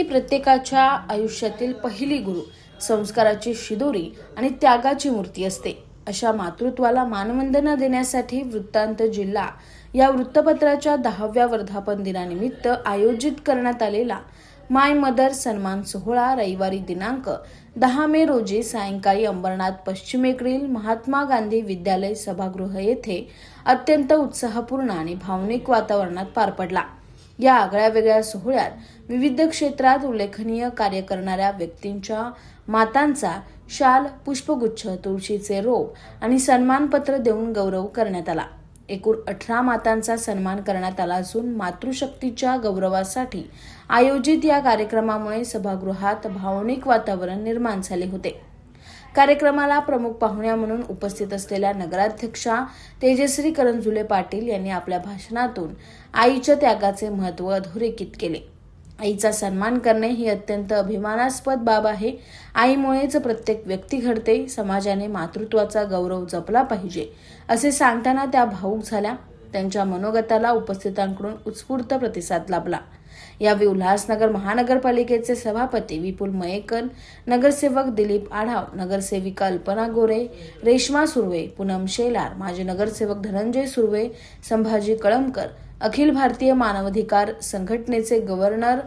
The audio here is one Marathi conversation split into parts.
ही प्रत्येकाच्या आयुष्यातील पहिली गुरु, संस्काराची शिदोरी आणि त्यागाची मूर्ती असते. अशा मातृत्वाला मानवंदना देण्यासाठी वृत्तांत जिल्हा या वृत्तपत्राच्या 10व्या वर्धापन दिनानिमित्त आयोजित करण्यात आलेला माय मदर सन्मान सोहळा रविवारी दिनांक 10 मे रोजी सायंकाळी अंबरनाथ पश्चिमेकडील महात्मा गांधी विद्यालय सभागृह येथे अत्यंत उत्साहपूर्ण आणि भावनिक वातावरणात पार पडला. या आगळ्यावेगळ्या सोहळ्यात विविध क्षेत्रात उल्लेखनीय कार्य करणाऱ्या व्यक्तींच्या मातांचा शाल, पुष्पगुच्छ, तुळशीचे रोप आणि सन्मानपत्र देऊन गौरव करण्यात आला. एकूण 18 मातांचा सन्मान करण्यात आला असून मातृशक्तीच्या गौरवासाठी आयोजित या कार्यक्रमामुळे सभागृहात भावनिक वातावरण निर्माण झाले होते. कार्यक्रमाला प्रमुख पाहुण्या म्हणून उपस्थित असलेल्या नगराध्यक्षा तेजश्री करंजुले पाटील यांनी आपल्या भाषणातून आईच्या त्यागाचे महत्त्व अधोरेखित केले. आईचा सन्मान करणे ही अत्यंत अभिमानास्पद बाब आहे. आईमुळेच प्रत्येक व्यक्ती घडते. समाजाने मातृत्वाचा गौरव जपला पाहिजे असे सांगताना त्या भावूक झाल्या. त्यांच्या मनोगताला उपस्थितांकडून उत्स्फूर्त प्रतिसाद लाभला. यावेळी उल्हासनगर महानगरपालिकेचे सभापती विपुल मयेकर, नगरसेवक दिलीप आढाव, नगरसेविका अल्पना गोरे, रेश्मा सुर्वे, पूनम शेलार, माजी नगरसेवक धनंजय सुर्वे, संभाजी कळमकर, अखिल भारतीय मानवाधिकार संघटनेचे गव्हर्नर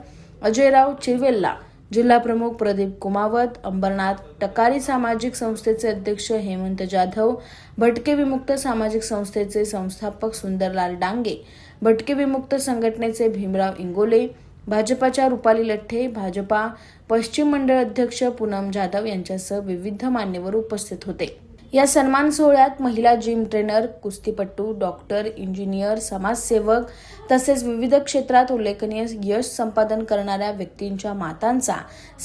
अजयराव चिरवेल्ला, जिल्हा प्रमुख प्रदीप कुमावत, अंबरनाथ टकारी सामाजिक संस्थेचे अध्यक्ष हेमंत जाधव, भटके विमुक्त सामाजिक संस्थेचे संस्थापक सुंदरलाल डांगे, भटके विमुक्त संघटनेचे भीमराव इंगोले, भाजपाच्या रुपाली लठ्ठे, भाजपा पश्चिम मंडळ अध्यक्ष पूनम जाधव यांच्यासह विविध मान्यवर उपस्थित होते. या सन्मान सोहळ्यात महिला जिम ट्रेनर, कुस्तीपटू, डॉक्टर, इंजिनियर, समाजसेवक तसेच विविध क्षेत्रात उल्लेखनीय यश संपादन करणाऱ्या व्यक्तींच्या मातांचा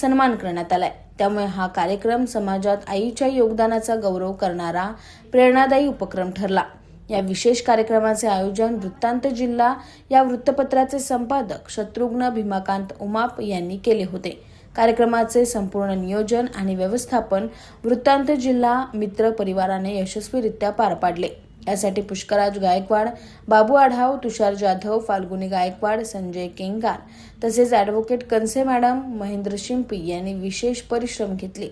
सन्मान करण्यात आलाय. त्यामुळे हा कार्यक्रम समाजात आईच्या योगदानाचा गौरव करणारा प्रेरणादायी उपक्रम ठरला. या विशेष कार्यक्रमाचे आयोजन वृत्तांत जिल्हा या वृत्तपत्राचे संपादक शत्रुघ्न भीमाकांत उमाप यांनी केले होते. कार्यक्रमाचे संपूर्ण नियोजन आणि व्यवस्थापन वृत्तांत जिल्हा मित्र परिवाराने यशस्वीरित्या पार पाडले. यासाठी पुष्कराज गायकवाड, बाबू आढाव, तुषार जाधव, फाल्गुनी गायकवाड, संजय केंगार तसेच ॲडव्होकेट कंसे मॅडम, महेंद्र शिंपी यांनी विशेष परिश्रम घेतले.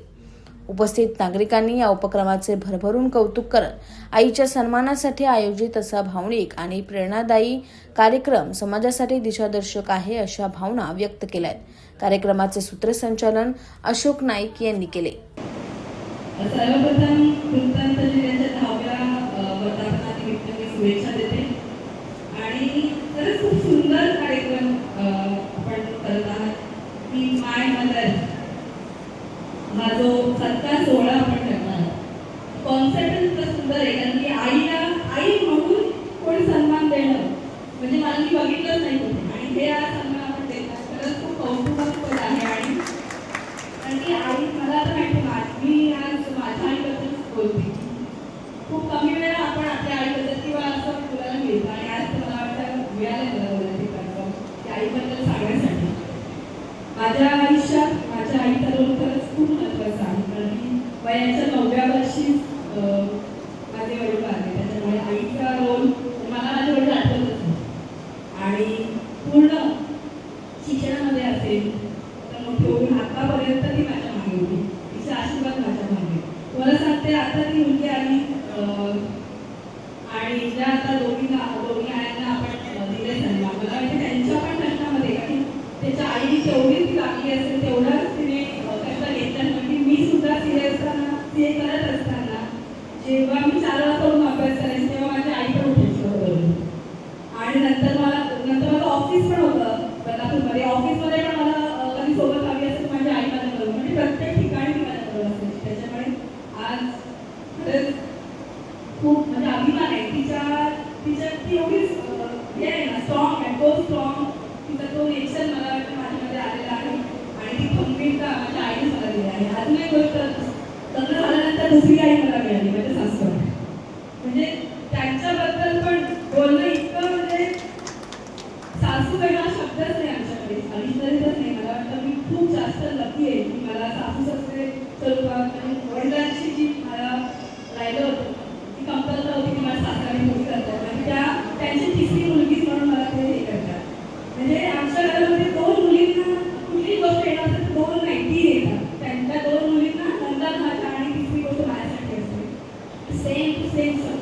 उपस्थित नागरिकांनी या उपक्रमाचे भरभरून कौतुक करत आईच्या सन्मानासाठी आयोजित असा भावनिक आणि प्रेरणादायी कार्यक्रम समाजासाठी दिशादर्शक आहे अशा भावना व्यक्त केल्या आहेत. कार्यक्रमाचे सूत्रसंचालन अशोक नाईक यांनी केले. सर्वप्रथम वृत्तांत जिल्ह्याच्या 10व्या वर्धापनानिमित्त मी शुभेच्छा देते आणि खरंच खूप सुंदर कार्यक्रम आपण करत आहात की माय मदर हा जो सत्कार सोहळा आपण करणार कॉन्सेप्ट इतका सुंदर आहे. कारण की आईला आई म्हणून कोणी सन्मान देणं म्हणजे मला मी बघितलंच नाही होते आणि हे सन्मान आपण देतात. खरंच खूप कौतुकास्पद आहे. आणि कारण की आई मला आता माहिती मी आज माझ्या आईबद्दल बोलते. खूप कमी वेळा आपण आपल्या आईबद्दल किंवा असं बोलायला मिळतं आणि आज मला वाटतं मिळालं मला बोलायचं की आईबद्दल सांगण्यासाठी. माझ्या आयुष्यात माझ्या आईचा रोल खरंच खूप महत्त्वाचा आहे. कारण की वयाच्या 9व्या वर्षी माझे वडील वारले. त्याच्यामुळे आईचा रोल मला माझे वडील आठवतच नाही. आणि पूर्ण शिक्षणामध्ये असेल तर मोठी होऊन आतापर्यंत ती माझ्या मागे होती. तिचे आशीर्वाद माझ्या मागे. तुम्हाला सांगते आता ती मुलगी आली आणि ज्या आता दोन्ही आयांना आपण दिले सन्मान मला वाटतं त्यांच्या पण कष्टामध्ये आणि त्याच्या आईने जेवढी ती लागली असेल तेवढाच तिने कष्ट घेतला. म्हणजे मी सुद्धा सीए करत असताना जेव्हा मी 4 वाजता उठून अभ्यास करायचे तेव्हा माझी आई पण उठायची बरोबर. आणि नंतर माझं ऑफिस पण होतं बदलापूरमध्ये. ऑफिसमध्ये पण मला कधी सोबत हवी असेल माझी आई माझ्या बरोबर. म्हणजे प्रत्येक ठिकाणी ती माझ्या बरोबर असायची. त्याच्यामुळे आज खरंच खूप म्हणजे अभिमान आहे. तिच्या ती एवढीच हे आहे ना स्ट्रॉंग आहे. तो स्ट्रॉंग तिचा तो नेचर मला वाटतं माझ्यामध्ये आलेला आहे आणि ती खंबीरता माझ्या आईने मला दिली आहे. अजून एक गोष्ट लग्न झाल्यानंतर दुसरी आई मला मिळाली म्हणजे सासू. म्हणजे त्यांच्याबद्दल पण बोलणं इतकं म्हणजे सासू वेगळा शब्दच नाही आमच्याकडे. अविष्णरीतच नाही. मला वाटतं मी खूप जास्त लकी आहे की मला सासू सासरे स्वरूपात आणि वडिलांची जी मला राहिलं होतं ती कमतरता होती की माझ्या सासऱ्याने मुली करतात आणि त्यांची तिसरी मुलगीच म्हणून मला ते हे करतात. म्हणजे आमच्या घरामध्ये 2 मुलींना कुठलीच गोष्ट सेम